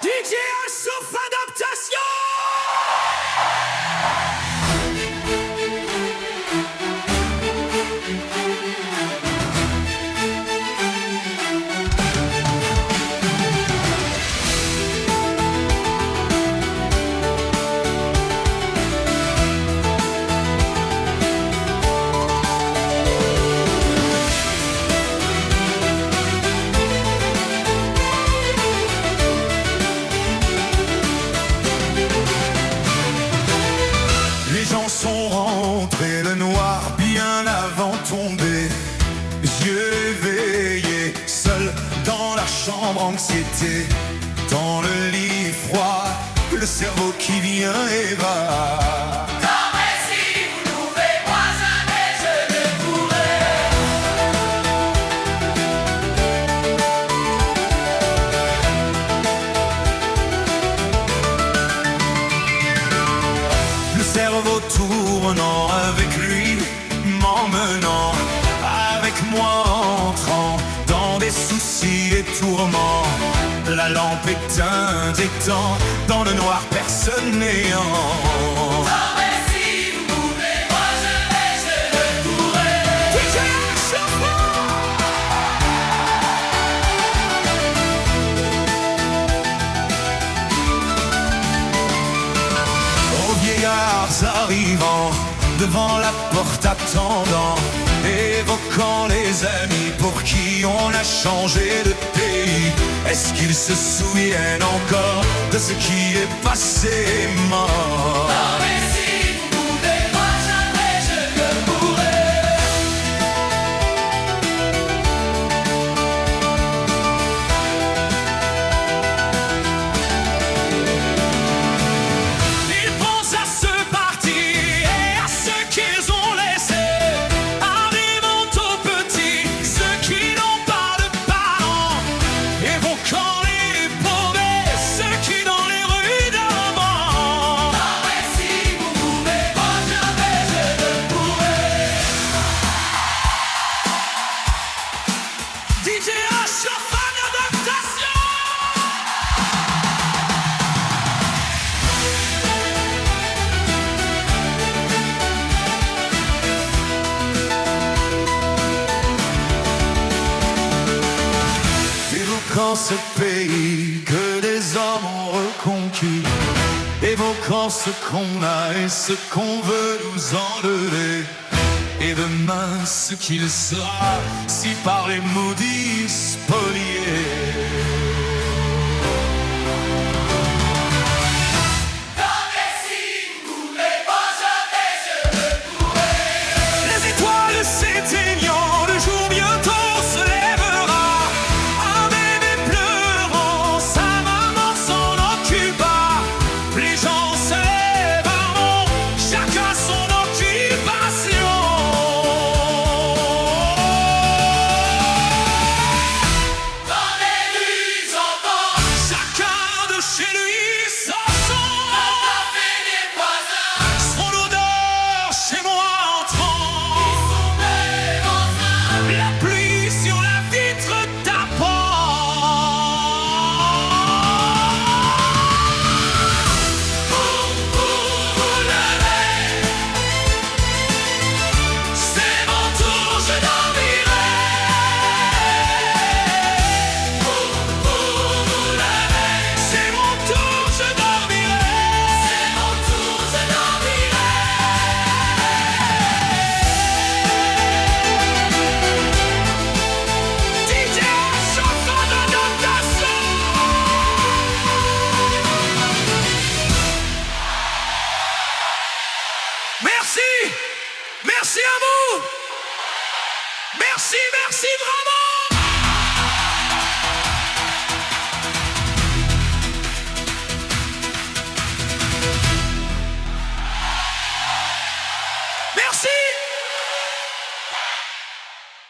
DJ sauf adaptation. Les gens sont rentrés, le noir bien avant tombé. Yeux éveillés, seul dans la chambre, anxiété. Dans le lit froid, le cerveau qui vient et va. Comme si vous pouvez, moi jamais je ne pourrais. Le cerveau tournant avec lui, m'emmenant avec moi, entrant dans des soucis et tourments. La lampe éteinte étant dans le noir, personne néant. Comme si vous pouvez, moi jamais je ne pourrais. DJ Chapeau. Aux vieillards arrivant, devant la porte attendant, évoquant les amis pour qui on a changé de pays. Est-ce qu'ils se souviennent encore de ce qui est passé et mort? Comme si vous pouvez, moi jamais je ne pourrais. Ils pensent à ce parti et à ceux qu'ils ont laissés, arrivant aux petits, ceux qui n'ont pas de parents, évoquant les paumés, ceux qui dans les rues d'avant. Comme si vous pouvez, moi jamais je ne pourrais. DJ Chauffe adaptation. Évoquant ce pays que des hommes ont reconquis, évoquant ce qu'on a et ce qu'on veut nous enlever. Et demain ce qu'il sera si par les maudits spoliés. Comme si vous pouvez, moi jamais je ne pourrais. Les étoiles s'éteignant, le jour bientôt se lèvera. Un bébé pleurant, sa maman s'en occupa. Les gens se lèveront, chacun son occupation. Dans les rues enfants, Chacun de chez lui son son. la fait des voisins, Son odeur chez moi entrant. des voisins. La pluie sur la vitre tapant. Vous levez, c'est mon tour, je dormirai. Vous levez, C'est mon tour, je dormirai. c'est mon tour, je dormirai. DJ Chauffe adaptation. Merci. Merci à vous. Merci, merci vraiment.